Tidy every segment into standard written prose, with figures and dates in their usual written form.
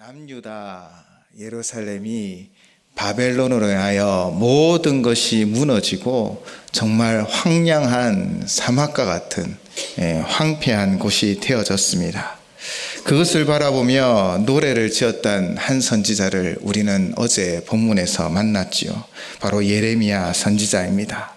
남유다 예루살렘이 바벨론으로 인하여 모든 것이 무너지고 정말 황량한 사막과 같은 황폐한 곳이 되어졌습니다. 그것을 바라보며 노래를 지었던 한 선지자를 우리는 어제 본문에서 만났지요. 바로 예레미야 선지자입니다.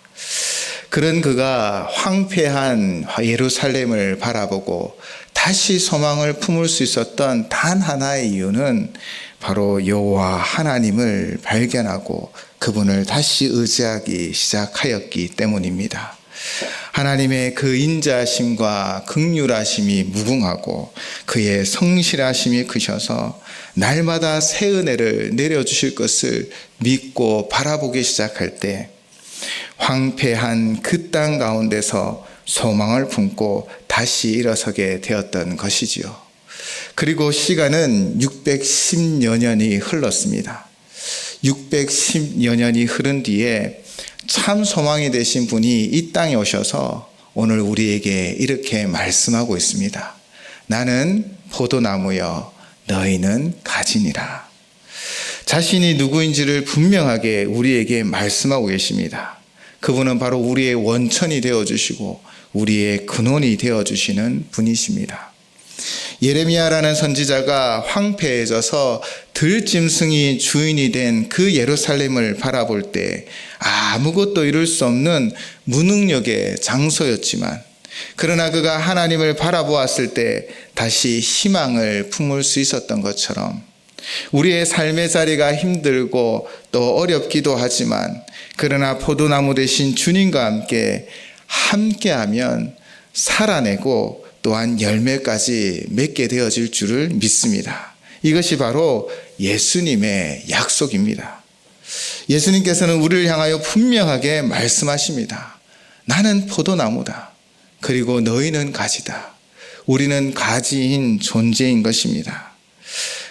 그런 그가 황폐한 예루살렘을 바라보고 다시 소망을 품을 수 있었던 단 하나의 이유는 바로 여호와 하나님을 발견하고 그분을 다시 의지하기 시작하였기 때문입니다. 하나님의 그 인자하심과 긍휼하심이 무궁하고 그의 성실하심이 크셔서 날마다 새 은혜를 내려주실 것을 믿고 바라보기 시작할 때 황폐한 그 땅 가운데서 소망을 품고 다시 일어서게 되었던 것이지요. 그리고 시간은 610여 년이 흘렀습니다. 610여 년이 흐른 뒤에 참 소망이 되신 분이 이 땅에 오셔서 오늘 우리에게 이렇게 말씀하고 있습니다. 나는 포도나무여 너희는 가지니라. 자신이 누구인지를 분명하게 우리에게 말씀하고 계십니다. 그분은 바로 우리의 원천이 되어주시고 우리의 근원이 되어주시는 분이십니다. 예레미야라는 선지자가 황폐해져서 들짐승이 주인이 된 그 예루살렘을 바라볼 때 아무것도 이룰 수 없는 무능력의 장소였지만 그러나 그가 하나님을 바라보았을 때 다시 희망을 품을 수 있었던 것처럼 우리의 삶의 자리가 힘들고 또 어렵기도 하지만 그러나 포도나무 되신 주님과 함께하면 살아내고 또한 열매까지 맺게 되어질 줄을 믿습니다. 이것이 바로 예수님의 약속입니다. 예수님께서는 우리를 향하여 분명하게 말씀하십니다. 나는 포도나무다. 그리고 너희는 가지다. 우리는 가지인 존재인 것입니다.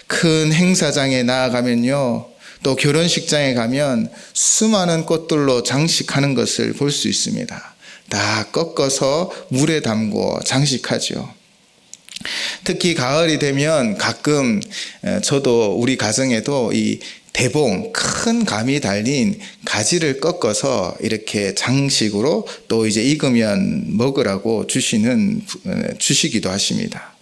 큰 행사장에 나아가면요, 또 결혼식장에 가면 수많은 꽃들로 장식하는 것을 볼 수 있습니다. 다 꺾어서 물에 담고 장식하죠. 특히 가을이 되면 가끔 저도 우리 가정에도 이 대봉, 큰 감이 달린 가지를 꺾어서 이렇게 장식으로 또 이제 익으면 먹으라고 주시기도 하십니다.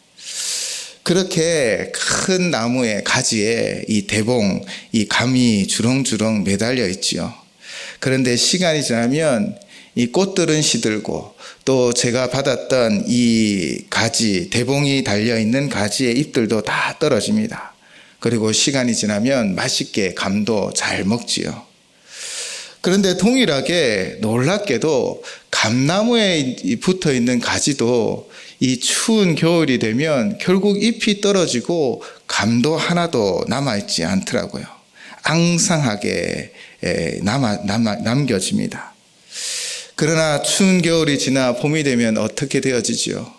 그렇게 큰 나무의 가지에 이 대봉, 이 감이 주렁주렁 매달려 있지요. 그런데 시간이 지나면 이 꽃들은 시들고 또 제가 받았던 이 가지, 대봉이 달려있는 가지의 잎들도 다 떨어집니다. 그리고 시간이 지나면 맛있게 감도 잘 먹지요. 그런데 동일하게 놀랍게도 감나무에 붙어 있는 가지도 이 추운 겨울이 되면 결국 잎이 떨어지고 감도 하나도 남아있지 않더라고요. 앙상하게 남겨집니다. 그러나 추운 겨울이 지나 봄이 되면 어떻게 되어지지요?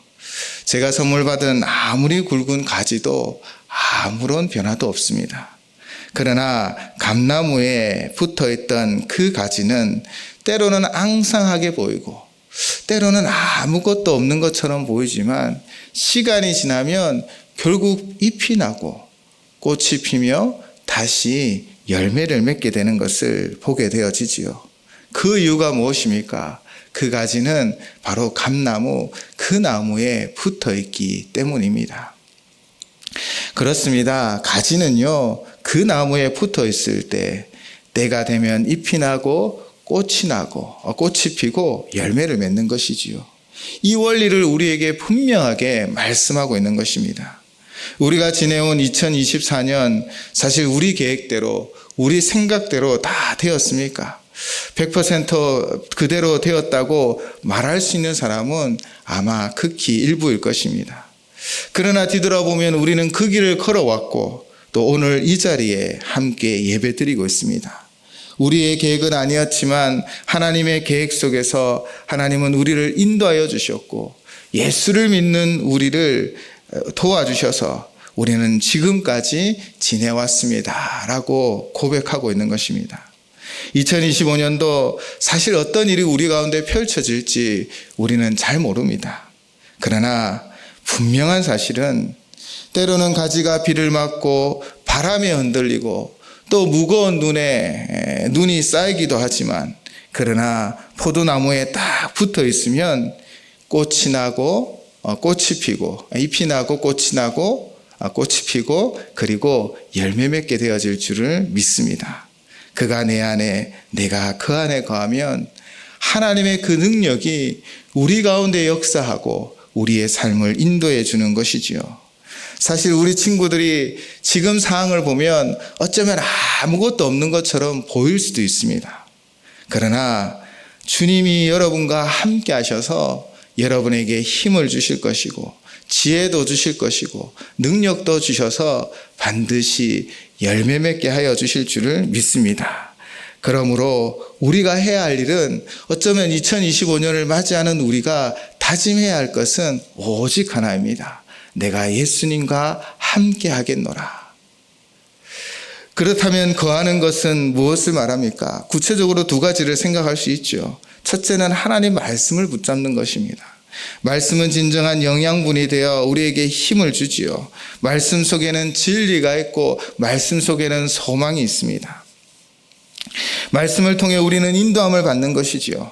제가 선물 받은 아무리 굵은 가지도 아무런 변화도 없습니다. 그러나 감나무에 붙어있던 그 가지는 때로는 앙상하게 보이고 때로는 아무것도 없는 것처럼 보이지만 시간이 지나면 결국 잎이 나고 꽃이 피며 다시 열매를 맺게 되는 것을 보게 되어지지요. 그 이유가 무엇입니까? 그 가지는 바로 감나무, 그 나무에 붙어 있기 때문입니다. 그렇습니다. 가지는요, 그 나무에 붙어 있을 때 때가 되면 잎이 나고 꽃이 피고 열매를 맺는 것이지요. 이 원리를 우리에게 분명하게 말씀하고 있는 것입니다. 우리가 지내온 2024년 사실 우리 계획대로 우리 생각대로 다 되었습니까? 100% 그대로 되었다고 말할 수 있는 사람은 아마 극히 일부일 것입니다. 그러나 뒤돌아보면 우리는 그 길을 걸어왔고 또 오늘 이 자리에 함께 예배드리고 있습니다. 우리의 계획은 아니었지만 하나님의 계획 속에서 하나님은 우리를 인도하여 주셨고 예수를 믿는 우리를 도와주셔서 우리는 지금까지 지내왔습니다 라고 고백하고 있는 것입니다. 2025년도 사실 어떤 일이 우리 가운데 펼쳐질지 우리는 잘 모릅니다. 그러나 분명한 사실은 때로는 가지가 비를 맞고 바람에 흔들리고 또 무거운 눈이 쌓이기도 하지만, 그러나 포도나무에 딱 붙어 있으면 꽃이 나고 꽃이 피고, 잎이 나고 꽃이 나고 꽃이 피고, 그리고 열매 맺게 되어질 줄을 믿습니다. 그가 내 안에, 내가 그 안에 거하면 하나님의 그 능력이 우리 가운데 역사하고 우리의 삶을 인도해 주는 것이지요. 사실 우리 친구들이 지금 상황을 보면 어쩌면 아무것도 없는 것처럼 보일 수도 있습니다. 그러나 주님이 여러분과 함께 하셔서 여러분에게 힘을 주실 것이고, 지혜도 주실 것이고, 능력도 주셔서 반드시 열매 맺게 하여 주실 줄을 믿습니다. 그러므로 우리가 해야 할 일은, 어쩌면 2025년을 맞이하는 우리가 다짐해야 할 것은 오직 하나입니다. 내가 예수님과 함께 하겠노라. 그렇다면 거하는 것은 무엇을 말합니까? 구체적으로 두 가지를 생각할 수 있죠. 첫째는 하나님 말씀을 붙잡는 것입니다. 말씀은 진정한 영양분이 되어 우리에게 힘을 주지요. 말씀 속에는 진리가 있고 말씀 속에는 소망이 있습니다. 말씀을 통해 우리는 인도함을 받는 것이지요.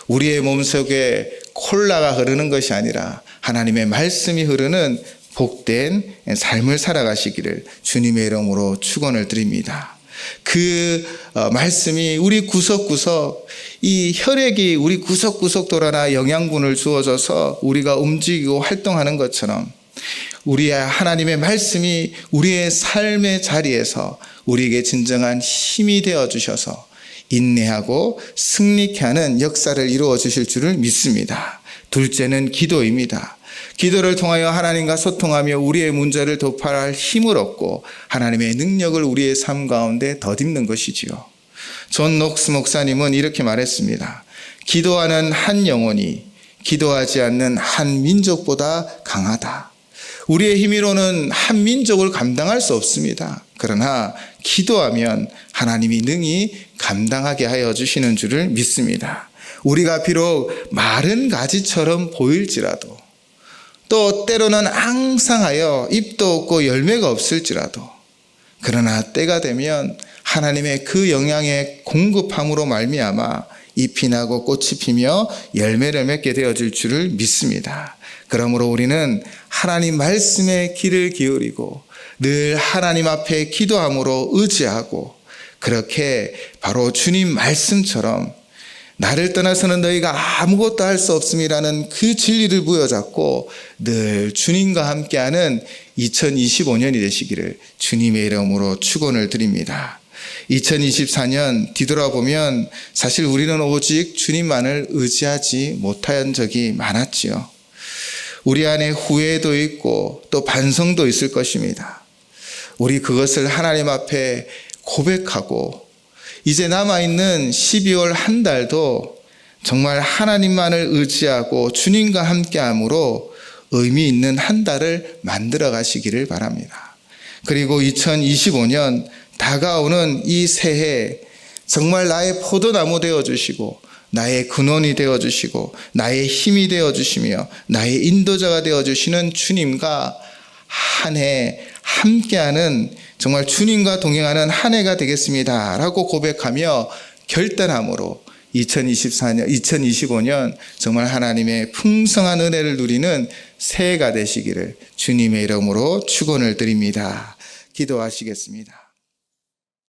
우리의 몸속에 콜라가 흐르는 것이 아니라 하나님의 말씀이 흐르는 복된 삶을 살아가시기를 주님의 이름으로 축원을 드립니다. 그 말씀이 우리 구석구석, 이 혈액이 우리 구석구석 돌아나 영양분을 주어져서 우리가 움직이고 활동하는 것처럼, 우리의 하나님의 말씀이 우리의 삶의 자리에서 우리에게 진정한 힘이 되어 주셔서 인내하고 승리케 하는 역사를 이루어 주실 줄을 믿습니다. 둘째는 기도입니다. 기도를 통하여 하나님과 소통하며 우리의 문제를 돌파할 힘을 얻고 하나님의 능력을 우리의 삶 가운데 덧입는 것이지요. 존 녹스 목사님은 이렇게 말했습니다. 기도하는 한 영혼이 기도하지 않는 한 민족보다 강하다. 우리의 힘으로는 한 민족을 감당할 수 없습니다. 그러나 기도하면 하나님이 능히 감당하게 하여 주시는 줄을 믿습니다. 우리가 비록 마른 가지처럼 보일지라도, 또 때로는 앙상하여 잎도 없고 열매가 없을지라도, 그러나 때가 되면 하나님의 그 영양의 공급함으로 말미암아 잎이 나고 꽃이 피며 열매를 맺게 되어질 줄을 믿습니다. 그러므로 우리는 하나님 말씀에 귀를 기울이고 늘 하나님 앞에 기도함으로 의지하고, 그렇게 바로 주님 말씀처럼 나를 떠나서는 너희가 아무것도 할 수 없음이라는 그 진리를 부여잡고 늘 주님과 함께하는 2025년이 되시기를 주님의 이름으로 축원을 드립니다. 2024년 뒤돌아보면 사실 우리는 오직 주님만을 의지하지 못한 적이 많았지요. 우리 안에 후회도 있고 또 반성도 있을 것입니다. 우리 그것을 하나님 앞에 고백하고, 이제 남아있는 12월 한 달도 정말 하나님만을 의지하고 주님과 함께함으로 의미 있는 한 달을 만들어 가시기를 바랍니다. 그리고 2025년 다가오는 이 새해 정말 나의 포도나무 되어주시고 나의 근원이 되어주시고 나의 힘이 되어주시며 나의 인도자가 되어주시는 주님과 한 해 함께하는, 정말 주님과 동행하는 한 해가 되겠습니다 라고 고백하며 결단함으로 2025년 정말 하나님의 풍성한 은혜를 누리는 새해가 되시기를 주님의 이름으로 축원을 드립니다. 기도하시겠습니다.